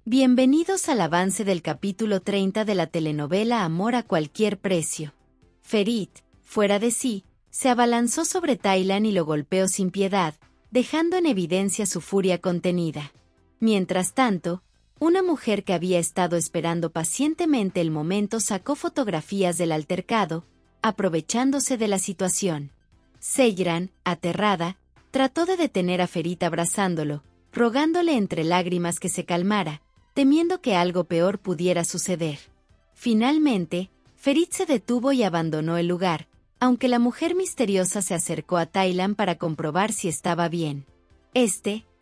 Bienvenidos al avance del capítulo 30 de la telenovela Amor a cualquier precio. Ferit, fuera de sí, se abalanzó sobre Taylan y lo golpeó sin piedad, dejando en evidencia su furia contenida. Mientras tanto, una mujer que había estado esperando pacientemente el momento sacó fotografías del altercado, aprovechándose de la situación. Seyran, aterrada, trató de detener a Ferit abrazándolo, rogándole entre lágrimas que se calmara, temiendo que algo peor pudiera suceder. Finalmente, Ferit se detuvo y abandonó el lugar, aunque la mujer misteriosa se acercó a Taylan para comprobar si estaba bien.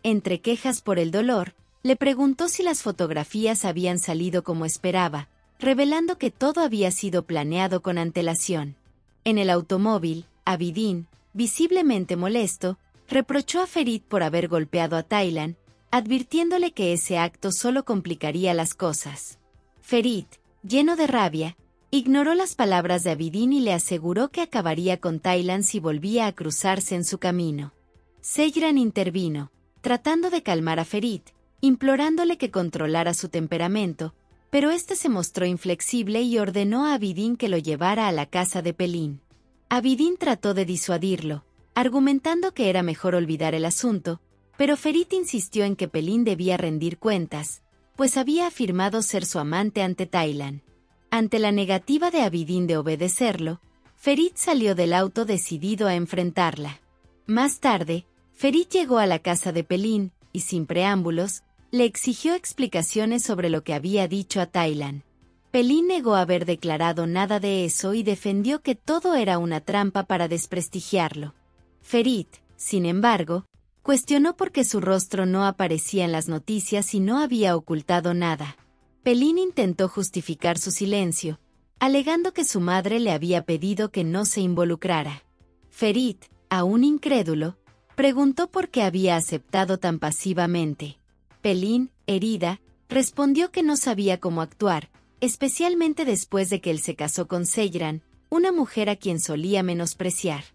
Entre quejas por el dolor, le preguntó si las fotografías habían salido como esperaba, revelando que todo había sido planeado con antelación. En el automóvil, Abidin, visiblemente molesto, reprochó a Ferit por haber golpeado a Taylan, advirtiéndole que ese acto solo complicaría las cosas. Ferit, lleno de rabia, ignoró las palabras de Abidin y le aseguró que acabaría con Taylan si volvía a cruzarse en su camino. Seyran intervino, tratando de calmar a Ferit, implorándole que controlara su temperamento, pero este se mostró inflexible y ordenó a Abidin que lo llevara a la casa de Pelin. Abidin trató de disuadirlo, argumentando que era mejor olvidar el asunto, pero Ferit insistió en que Pelin debía rendir cuentas, pues había afirmado ser su amante ante Taylan. Ante la negativa de Abidin de obedecerlo, Ferit salió del auto decidido a enfrentarla. Más tarde, Ferit llegó a la casa de Pelin, y sin preámbulos, le exigió explicaciones sobre lo que había dicho a Taylan. Pelin negó haber declarado nada de eso y defendió que todo era una trampa para desprestigiarlo. Ferit, sin embargo, cuestionó por qué su rostro no aparecía en las noticias y no había ocultado nada. Pelin intentó justificar su silencio, alegando que su madre le había pedido que no se involucrara. Ferit, aún incrédulo, preguntó por qué había aceptado tan pasivamente. Pelin, herida, respondió que no sabía cómo actuar, especialmente después de que él se casó con Seyran, una mujer a quien solía menospreciar.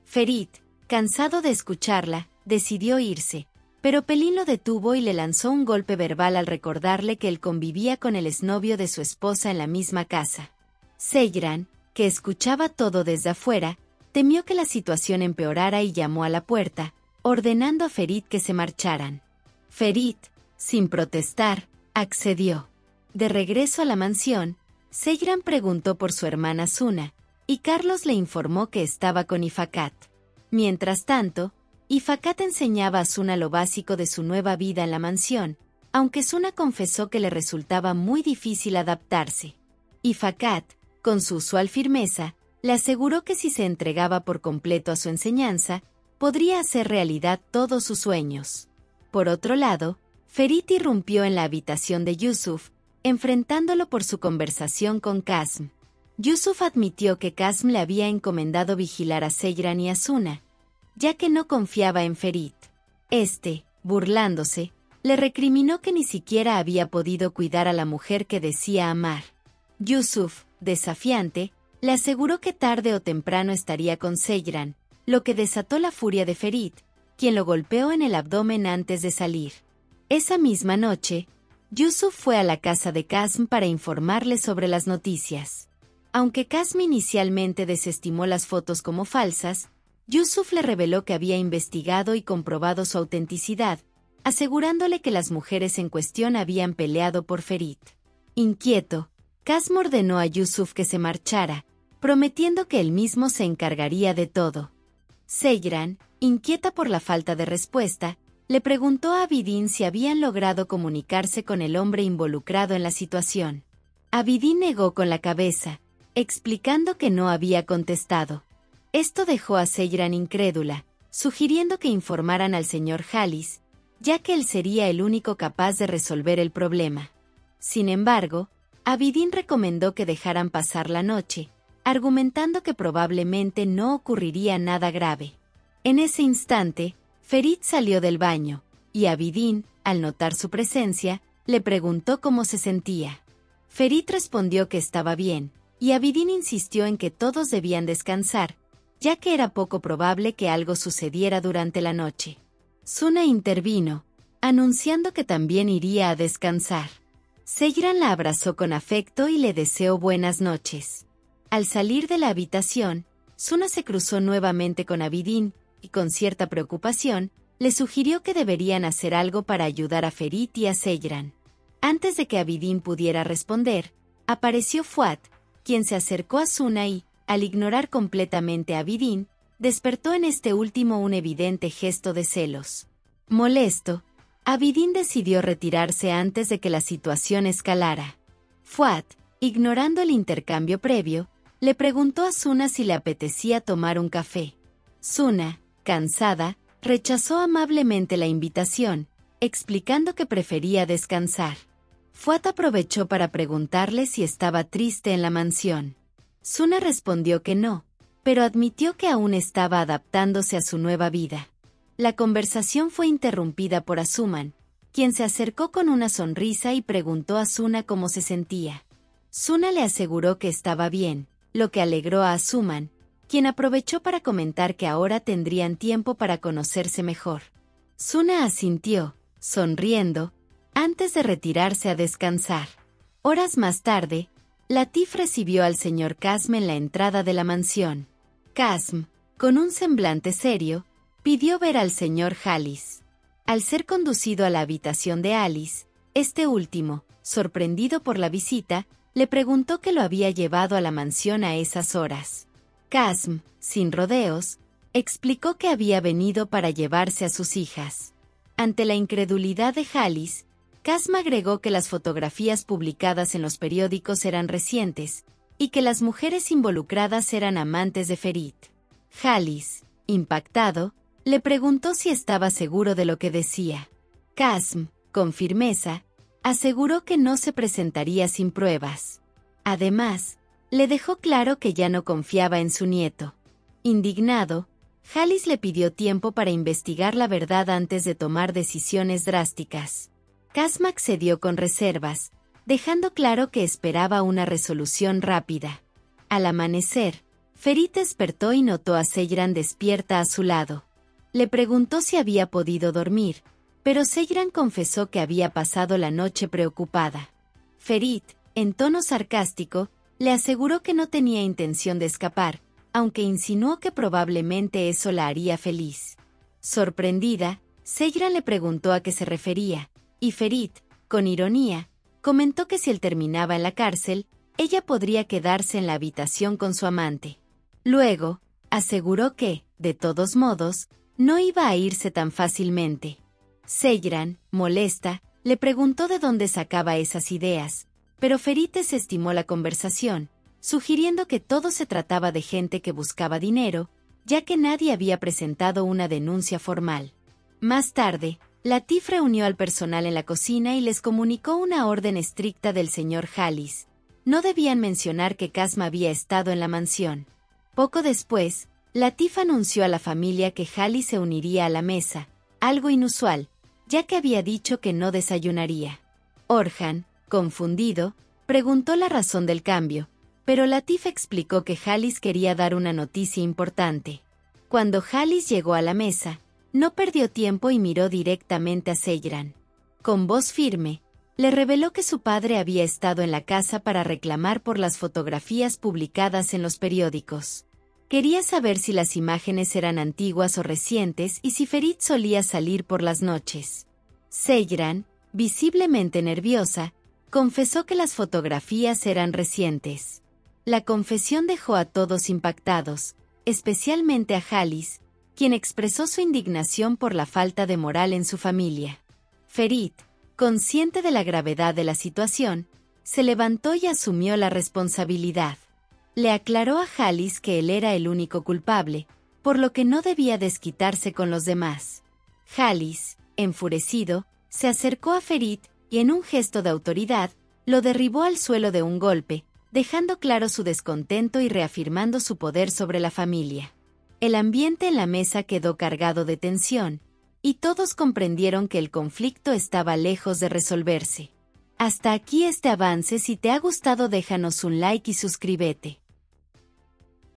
Ferit, cansado de escucharla, decidió irse, pero Pelin lo detuvo y le lanzó un golpe verbal al recordarle que él convivía con el exnovio de su esposa en la misma casa. Seyran, que escuchaba todo desde afuera, temió que la situación empeorara y llamó a la puerta, ordenando a Ferit que se marcharan. Ferit, sin protestar, accedió. De regreso a la mansión, Seyran preguntó por su hermana Suna, y Carlos le informó que estaba con Ifakat. Mientras tanto, Ifakat enseñaba a Suna lo básico de su nueva vida en la mansión, aunque Suna confesó que le resultaba muy difícil adaptarse. Ifakat, con su usual firmeza, le aseguró que si se entregaba por completo a su enseñanza, podría hacer realidad todos sus sueños. Por otro lado, Ferit irrumpió en la habitación de Yusuf, enfrentándolo por su conversación con Kazm. Yusuf admitió que Kazm le había encomendado vigilar a Seyran y a Suna, ya que no confiaba en Ferit. Burlándose, le recriminó que ni siquiera había podido cuidar a la mujer que decía amar. Yusuf, desafiante, le aseguró que tarde o temprano estaría con Seyran, lo que desató la furia de Ferit, quien lo golpeó en el abdomen antes de salir. Esa misma noche, Yusuf fue a la casa de Kazm para informarle sobre las noticias. Aunque Kazm inicialmente desestimó las fotos como falsas, Yusuf le reveló que había investigado y comprobado su autenticidad, asegurándole que las mujeres en cuestión habían peleado por Ferit. Inquieto, Kazm ordenó a Yusuf que se marchara, prometiendo que él mismo se encargaría de todo. Seyran, inquieta por la falta de respuesta, le preguntó a Abidin si habían logrado comunicarse con el hombre involucrado en la situación. Abidin negó con la cabeza, explicando que no había contestado. Esto dejó a Seyran incrédula, sugiriendo que informaran al señor Halis, ya que él sería el único capaz de resolver el problema. Sin embargo, Abidin recomendó que dejaran pasar la noche, argumentando que probablemente no ocurriría nada grave. En ese instante, Ferit salió del baño, y Abidin, al notar su presencia, le preguntó cómo se sentía. Ferit respondió que estaba bien, y Abidin insistió en que todos debían descansar, ya que era poco probable que algo sucediera durante la noche. Suna intervino, anunciando que también iría a descansar. Seyran la abrazó con afecto y le deseó buenas noches. Al salir de la habitación, Suna se cruzó nuevamente con Abidin, y con cierta preocupación, le sugirió que deberían hacer algo para ayudar a Ferit y a Seyran. Antes de que Abidin pudiera responder, apareció Fuad, quien se acercó a Suna y, al ignorar completamente a Abidin, despertó en este último un evidente gesto de celos. Molesto, Abidin decidió retirarse antes de que la situación escalara. Fuad, ignorando el intercambio previo, le preguntó a Suna si le apetecía tomar un café. Suna, cansada, rechazó amablemente la invitación, explicando que prefería descansar. Fuad aprovechó para preguntarle si estaba triste en la mansión. Suna respondió que no, pero admitió que aún estaba adaptándose a su nueva vida. La conversación fue interrumpida por Asuman, quien se acercó con una sonrisa y preguntó a Suna cómo se sentía. Suna le aseguró que estaba bien, lo que alegró a Asuman, quien aprovechó para comentar que ahora tendrían tiempo para conocerse mejor. Suna asintió, sonriendo, antes de retirarse a descansar. Horas más tarde, Latif recibió al señor Kasm en la entrada de la mansión. Kasm, con un semblante serio, pidió ver al señor Halis. Al ser conducido a la habitación de Alice, este último, sorprendido por la visita, le preguntó qué lo había llevado a la mansión a esas horas. Kasm, sin rodeos, explicó que había venido para llevarse a sus hijas. Ante la incredulidad de Halis, Kasm agregó que las fotografías publicadas en los periódicos eran recientes, y que las mujeres involucradas eran amantes de Ferit. Halis, impactado, le preguntó si estaba seguro de lo que decía. Kasm, con firmeza, aseguró que no se presentaría sin pruebas. Además, le dejó claro que ya no confiaba en su nieto. Indignado, Halis le pidió tiempo para investigar la verdad antes de tomar decisiones drásticas. Kasm accedió con reservas, dejando claro que esperaba una resolución rápida. Al amanecer, Ferit despertó y notó a Seyran despierta a su lado. Le preguntó si había podido dormir, pero Seyran confesó que había pasado la noche preocupada. Ferit, en tono sarcástico, le aseguró que no tenía intención de escapar, aunque insinuó que probablemente eso la haría feliz. Sorprendida, Seyran le preguntó a qué se refería, y Ferit, con ironía, comentó que si él terminaba en la cárcel, ella podría quedarse en la habitación con su amante. Luego, aseguró que, de todos modos, no iba a irse tan fácilmente. Seyran, molesta, le preguntó de dónde sacaba esas ideas, pero Ferit desestimó la conversación, sugiriendo que todo se trataba de gente que buscaba dinero, ya que nadie había presentado una denuncia formal. Más tarde, Latif reunió al personal en la cocina y les comunicó una orden estricta del señor Halis. No debían mencionar que Kasm había estado en la mansión. Poco después, Latif anunció a la familia que Halis se uniría a la mesa, algo inusual, ya que había dicho que no desayunaría. Orhan, confundido, preguntó la razón del cambio, pero Latif explicó que Halis quería dar una noticia importante. Cuando Halis llegó a la mesa, no perdió tiempo y miró directamente a Seyran. Con voz firme, le reveló que su padre había estado en la casa para reclamar por las fotografías publicadas en los periódicos. Quería saber si las imágenes eran antiguas o recientes y si Ferit solía salir por las noches. Seyran, visiblemente nerviosa, confesó que las fotografías eran recientes. La confesión dejó a todos impactados, especialmente a Halis, quien expresó su indignación por la falta de moral en su familia. Ferit, consciente de la gravedad de la situación, se levantó y asumió la responsabilidad. Le aclaró a Halis que él era el único culpable, por lo que no debía desquitarse con los demás. Halis, enfurecido, se acercó a Ferit y en un gesto de autoridad, lo derribó al suelo de un golpe, dejando claro su descontento y reafirmando su poder sobre la familia. El ambiente en la mesa quedó cargado de tensión, y todos comprendieron que el conflicto estaba lejos de resolverse. Hasta aquí este avance. Si te ha gustado déjanos un like y suscríbete.